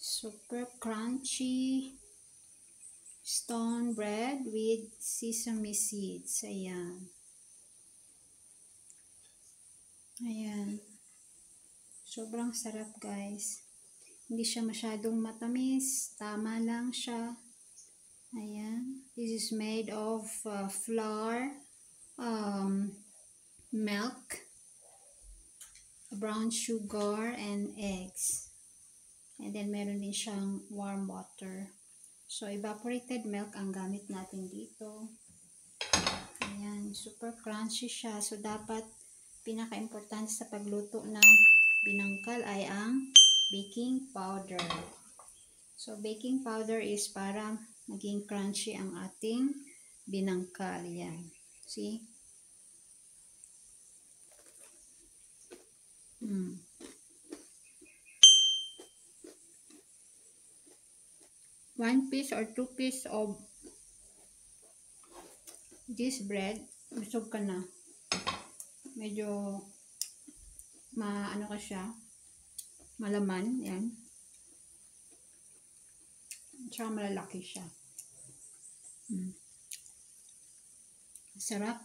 Super crunchy stone bread with sesame seeds. Ayan. Ayan. Sobrang sarap, guys. Hindi siya masyadong matamis. Tama lang siya. Ayan. This is made of flour, milk, brown sugar, and eggs. And then, meron din siyang warm water. So, evaporated milk ang gamit natin dito. Ayan. Super crunchy siya. So, dapat pinaka-importante sa pagluto ng binangkal ay ang baking powder. So, baking powder is para maging crunchy ang ating binangkal. Yan. See? 1 piece or 2 piece of this bread, busog ka na. Medyo ano ka siya, malaman. Yan. Tsaka malalaki siya. Sarap.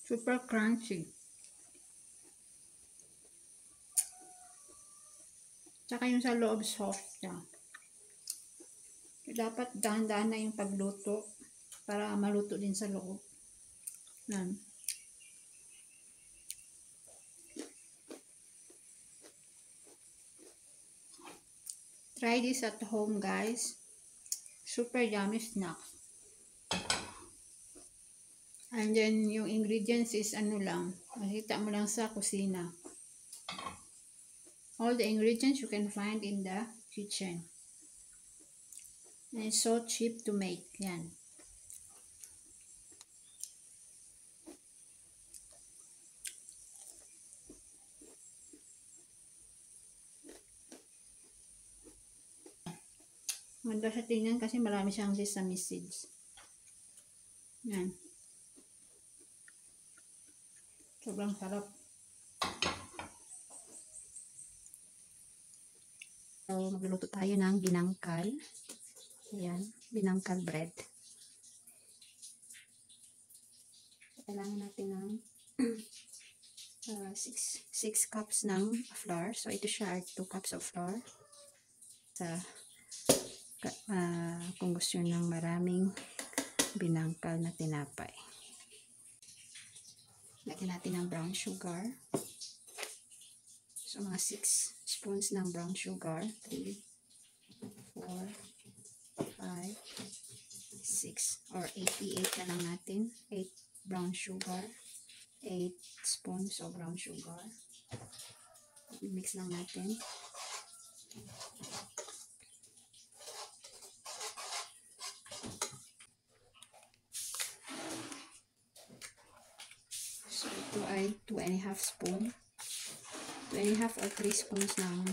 Super crunchy. Tsaka yung sa loob soft siya. Dapat dahan-dahan na yung pagluto para maluto din sa loob. Yan. Try this at home, guys. Super yummy snack. And then, yung ingredients is ano lang. Makita mo lang sa kusina. All the ingredients you can find in the kitchen. And it's so cheap to make. Yan. Maganda sa tingnan kasi marami siyang sesame seeds. Yan. Sobrang sarap. So, magluluto tayo ng binangkal. Ayan, binangkal bread. Kailangan natin ng 6 cups ng flour. So, ito siya ay 2 cups of flour. Kung gusto nyo ng maraming binangkal na tinapay. Lagyan natin ng brown sugar. So, mga 6 spoons ng brown sugar. 3, 4, 5, 6, or 88 na lang natin. 8 brown sugar. 8 spoons of brown sugar. Mix lang natin. So, ito ay 2.5 spoon. 2.5 or 3 spoons ng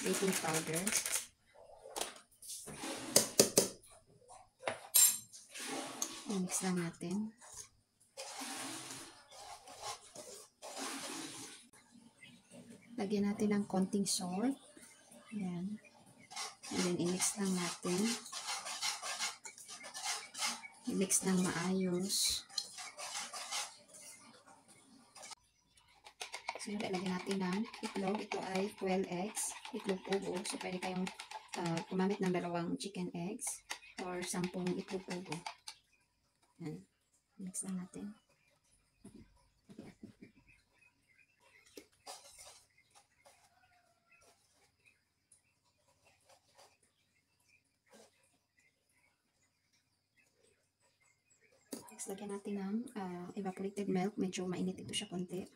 baking powder. Mix lang natin. Lagyan natin ng konting salt. Ayan. And then, i-mix lang natin. I-mix ng maayos. So, lagyan natin ng itlog. Ito ay 12 eggs. Itlog pugo. So, pwede kayong gumamit ng 2 chicken eggs or 10 itlog pugo. Ayan. Mix lang natin. Next, lagyan natin ng evaporated milk. Medyo mainit ito siya konti.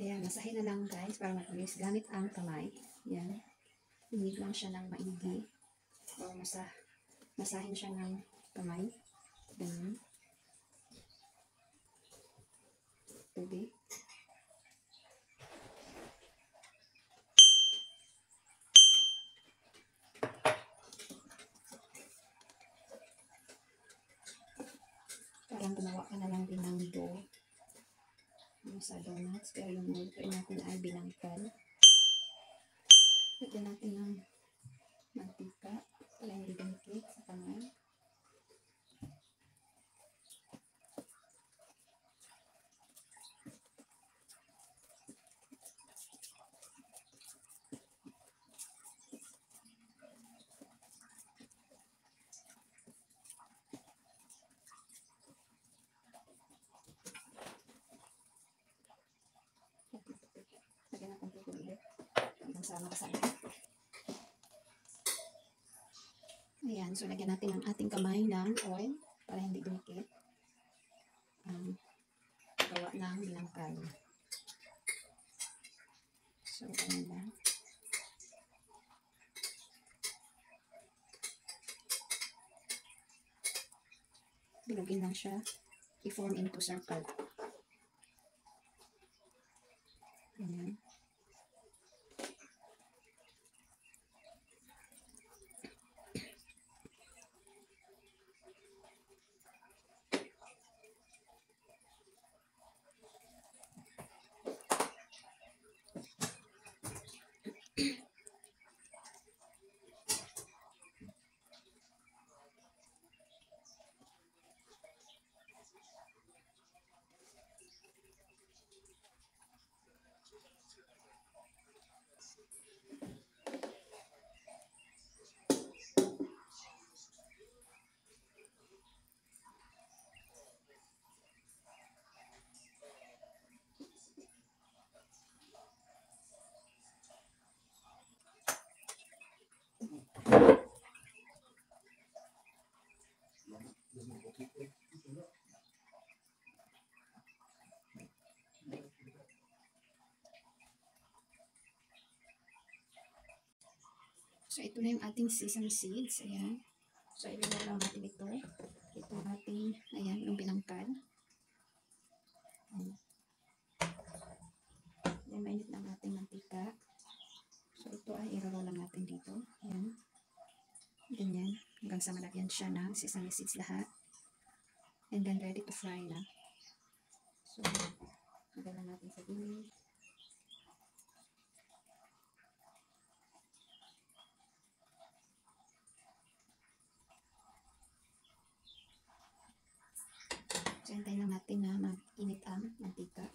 Ayan, masahin na lang guys para matulis. Gamit ang kamay. Ayan. Init lang siya ng maigi. O masahin siya ng kamay. Ganun. Tubig. parang gumawa ka na lang din ng dough. Yung sa donuts. Pero yung lutuin natin ay binangkal. Lagyan natin ng mantika para hindi dumikit sa kamay. Lagyan natin ito ulit hanggang sa makasali. Ayan, so lagyan natin ang ating kamay ng oil para hindi dumikit ang gawa ng binangkal. So, ganyan lang. Bilugin lang siya, i-form into circle. Ayan. So, ito na yung ating sesame seeds. Ayan. So, ilagay lang natin ito. Ito ating, ayan, yung binangkal. Ayan. Ayan, mainit na ang ating mantika. So, ito ay iraro lang natin dito. Ayan. Ganyan. Hanggang sa malagyan siya ng sesame seeds lahat. And then, ready to fry na. So, lagay lang natin sa gilid. So, hintayin lang natin na mag-init ang mantika.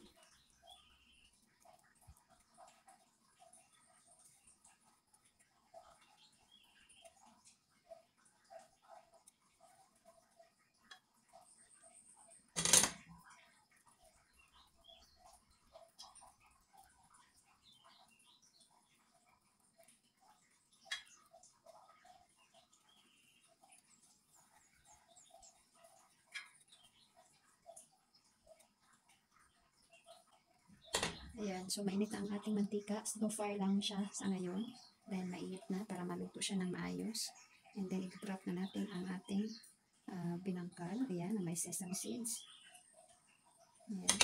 Ayan, so mainit na ang ating mantika. Slow fire lang siya sa ngayon. Then mainit na para maluto siya ng maayos. And then i-drop na natin ang ating binangkal. Ayan, na may sesame seeds. Ayan.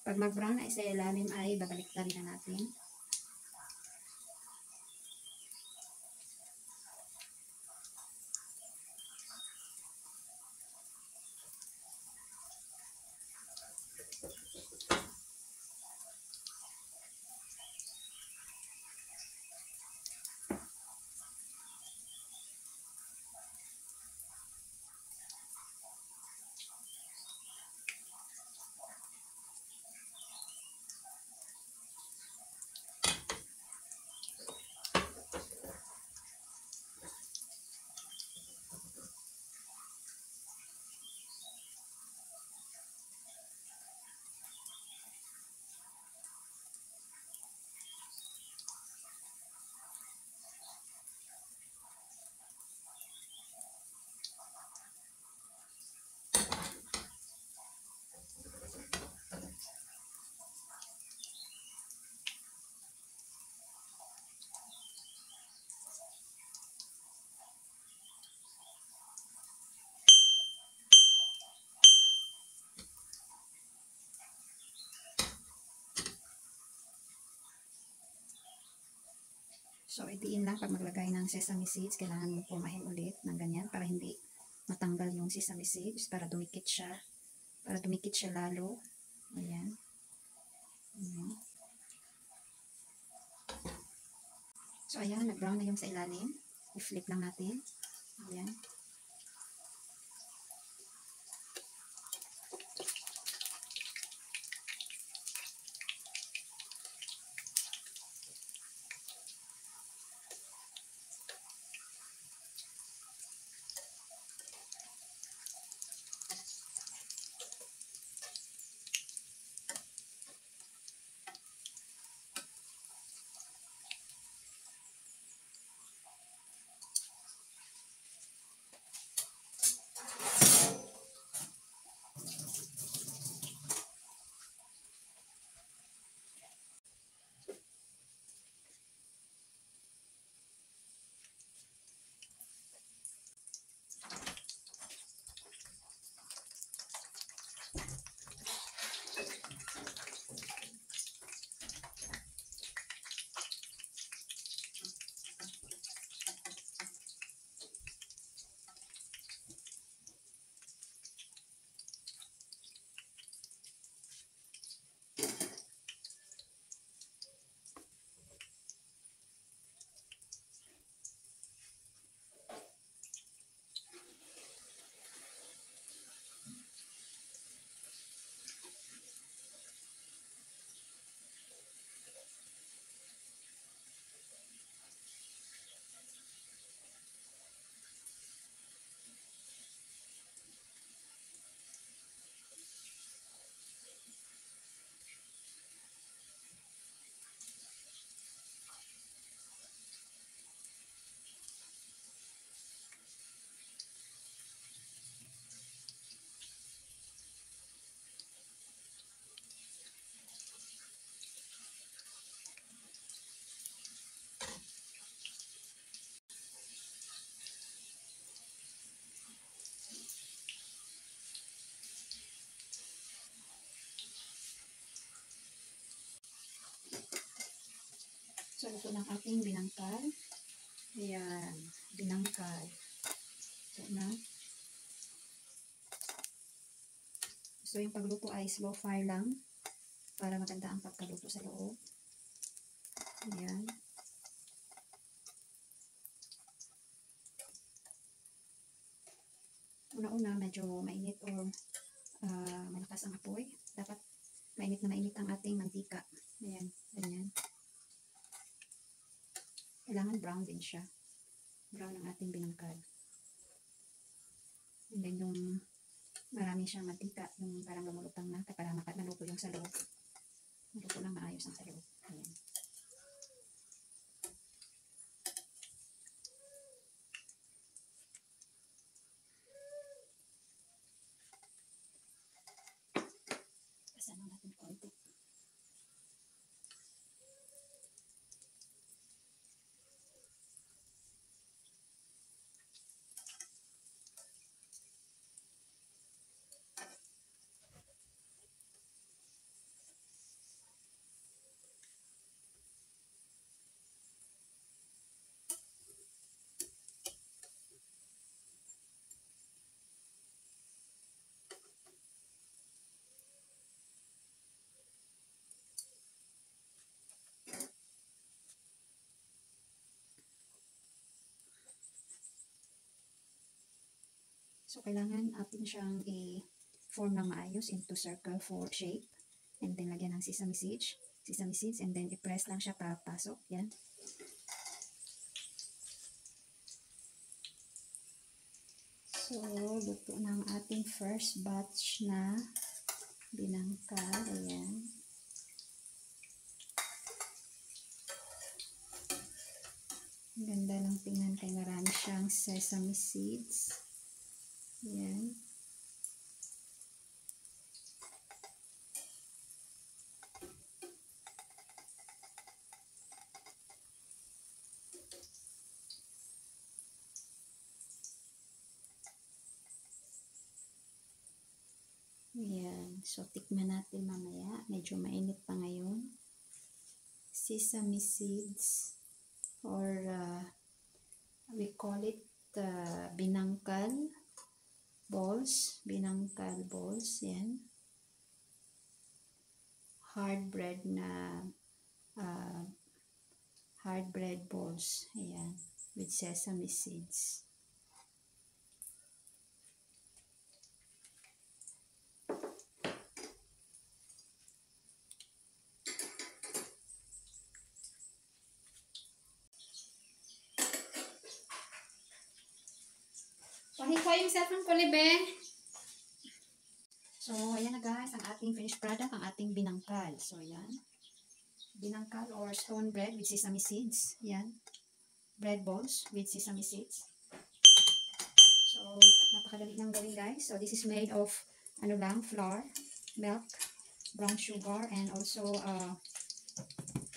Pag mag-brown na sa ilalim ay babaliktad na natin. So, itiin lang pag maglagay ng sesame seeds, kailangan mo pumahin ulit ng ganyan para hindi matanggal yung sesame seeds, para dumikit siya. Para dumikit siya lalo. Ayan. Ayan. So, ayan, nag-brown na yung sa ilalim. I-flip lang natin. Ayan. So, ito ng ating binangkal. Ayan, binangkal. Ito na. So, yung pagluto ay slow fire lang para maganda ang pagkaluto sa loob. Ayan. Una-una, medyo mainit o malakas ang apoy. Dapat mainit na mainit ang ating mantika. Ayan, ganyan. Kailangan brown din siya. Brown ang ating binangkal. And then yung marami siyang mantika, yung parang lumulutang na, para naluto yung sa loob. Naluto lang maayos ang sa loob. Ayan. Kasama natin konti. So, kailangan atin siyang i-form ng maayos into circle for shape. And then, lagyan ng sesame seeds, and then i-press lang siya papasok. Yan. So, luto ng ating first batch na binangkal. Ayan. Ang ganda lang tingnan kay marami siyang sesame seeds. Ayan. Ayan. So, tikman natin mamaya. Medyo mainit pa ngayon. Sesame seeds. or we call it binangkal balls, yan. Hard bread balls, ayan, with sesame seeds. Pahingka yung cellphone ko, Libe. So, ayan na guys, ang ating finished product, ang ating binangkal. So, ayan. Binangkal or stone bread with sesame seeds. Ayan. Bread balls with sesame seeds. So, napakadali lang gawin guys. So, this is made of, flour, milk, brown sugar, and also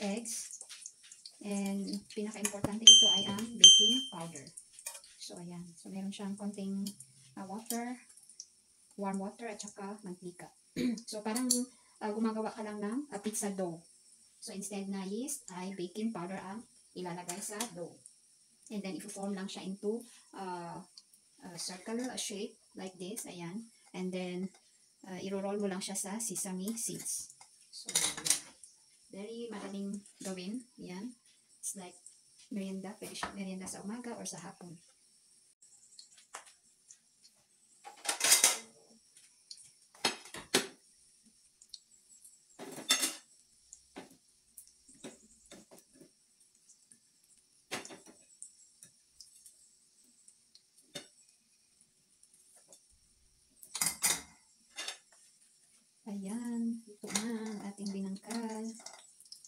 eggs. And pinaka-importante ito ay ang baking powder. So, ayan. So, meron siyang konting warm water, at saka mantika. So, parang gumagawa ka lang ng pizza dough. So, instead na yeast, ay baking powder ang ilalagay sa dough. And then, i-form lang siya into circle shape like this. Ayan. And then, i-roll mo lang siya sa sesame seeds. So, ayan. Very madaling gawin. Ayan. It's like merienda. Pwede siya merienda sa umaga or sa hapon. Ayan, ito na ang ating binangkal.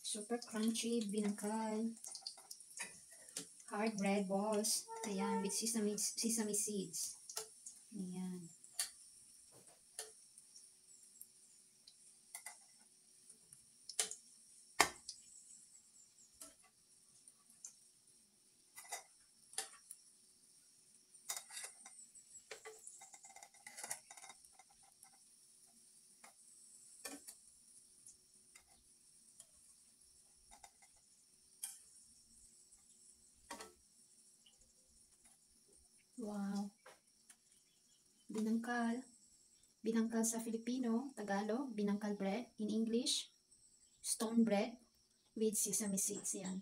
Super crunchy binangkal. Hard bread balls. Ayan, with sesame seeds. Ayan. Wow. Binangkal. Binangkal sa Filipino, Tagalog, binangkal bread. In English, stone bread with sesame seeds. Yan.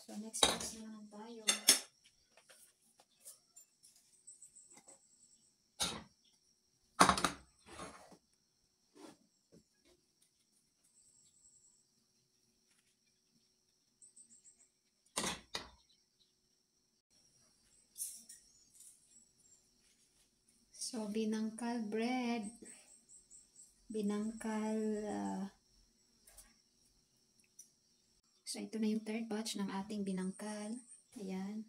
So, next class na naman tayo. So, binangkal bread. Binangkal. So, ito na yung third batch ng ating binangkal. Ayan.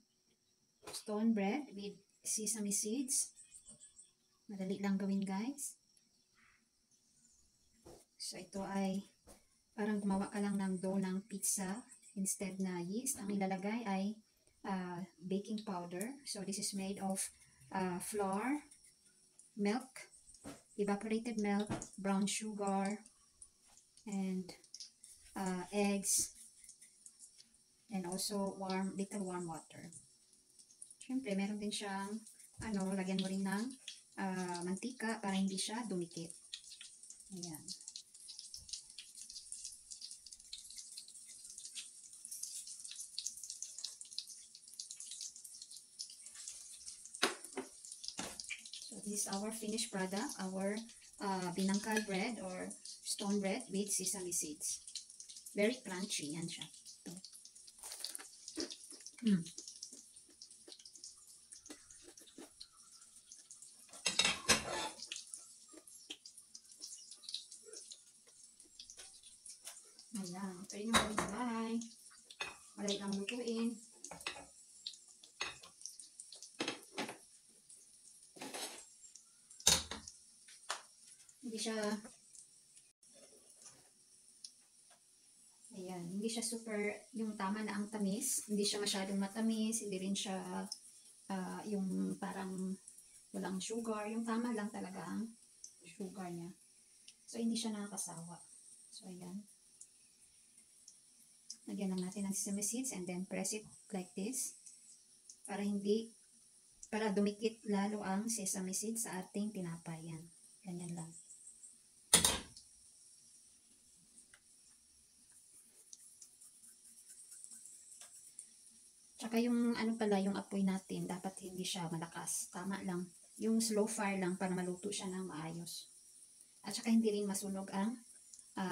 Stone bread with sesame seeds. Madali lang gawin guys. So, ito ay parang gumawa ka lang ng dough ng pizza. Instead na yeast, ang ilalagay ay baking powder. So, this is made of flour, milk, evaporated milk, brown sugar, and eggs, and also little warm water. Siyempre, meron din siyang, lagyan mo rin ng mantika para hindi siya dumikit. Ayan. So, this is our finished product, our binangkal bread or stone bread with sesame seeds. Very crunchy, yan siya. Ito. Ayan, pwede nyo gawin sa bahay. Malay lang lutuin. Hindi siya, ayan, hindi siya super, yung tama na ang tamis. Hindi siya masyadong matamis, hindi rin siya yung parang walang sugar. Yung tama lang talaga ang sugar niya. So, hindi siya nakakasawa. So, ayan. Lagyan lang natin ng sesame seeds and then press it like this para dumikit lalo ang sesame seeds sa ating tinapay. Yan. Ganyan lang. Tsaka yung ano pala, yung apoy natin, dapat hindi siya malakas. Tama lang. Yung slow fire lang para maluto siya ng maayos. At saka hindi rin masunog ang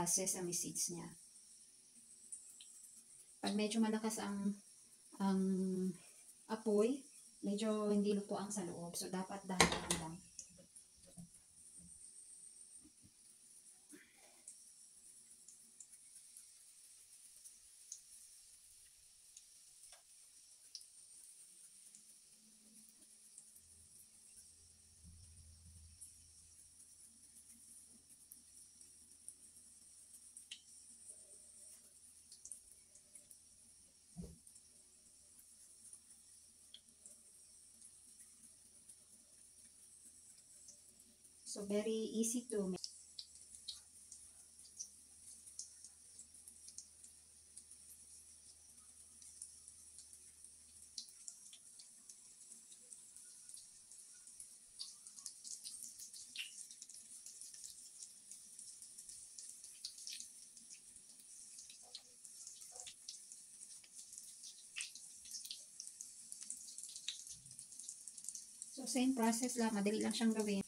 sesame seeds niya. Pag medyo malakas ang apoy, medyo hindi lutuan sa loob. So, dapat dahan-dahan lang. So, very easy to make. So, same process lang. Madali lang siyang gawin.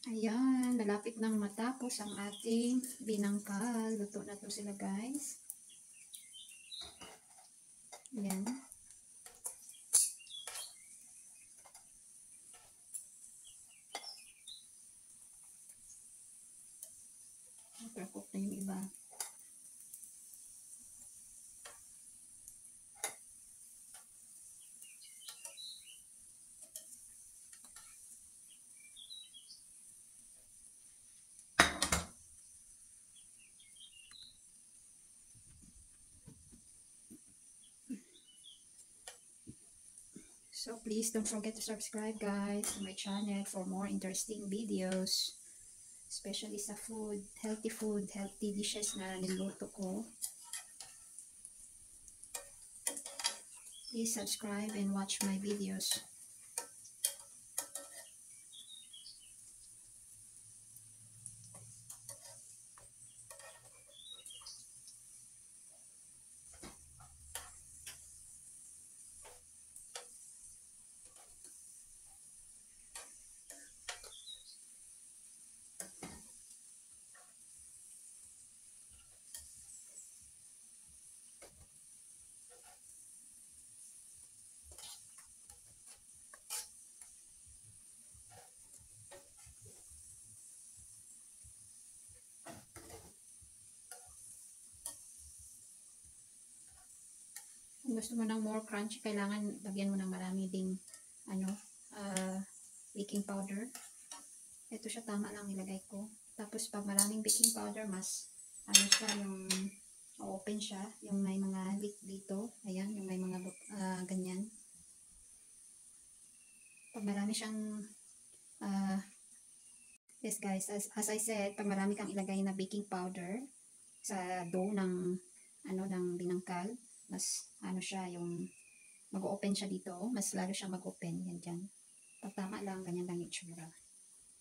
Ayan, malapit nang matapos ang ating binangkal. Luto na to sila, guys. Ayan. Perfect na yung iba. So please don't forget to subscribe, guys, to my channel for more interesting videos. Especially sa food, healthy dishes na niluto ko. Please subscribe and watch my videos. Kung gusto mo ng more crunchy, kailangan lagyan mo ng marami ding baking powder. Ito siya, tama lang nilagay ko. Tapos pag maraming baking powder, mas siya, yung open siya, yung may mga leak dito. Ayan, yung may mga ganyan. Pag marami siyang yes guys, as I said, pag marami kang ilagay na baking powder sa dough ng ng binangkal, mas siya, yung mag-open siya dito, mas lalo siyang mag-open. Yan dyan. Pag tama lang, ganyan lang yung itsura.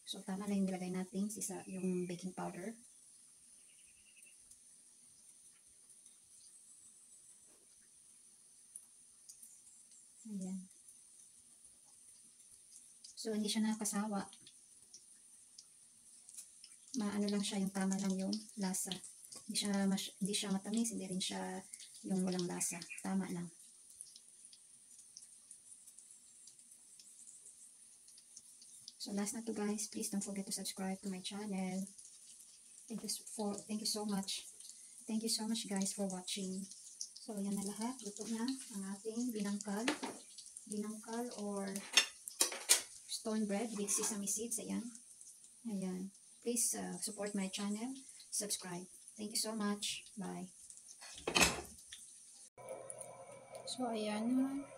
So, tama lang yung nilagay natin, yung baking powder. Ayan. So, hindi siya nakakasawa. Maano lang siya, yung tama lang yung lasa. Hindi siya matamis, hindi rin siya yung walang lasa. Tama lang. So last na to, guys. Please don't forget to subscribe to my channel. Thank you so much. Thank you so much, guys, for watching. So yan na lahat. Luto na ang ating binangkal. Binangkal or stone bread with sesame seeds. Ayan. Ayan. Please support my channel. Subscribe. Thank you so much. Bye. So ayan na.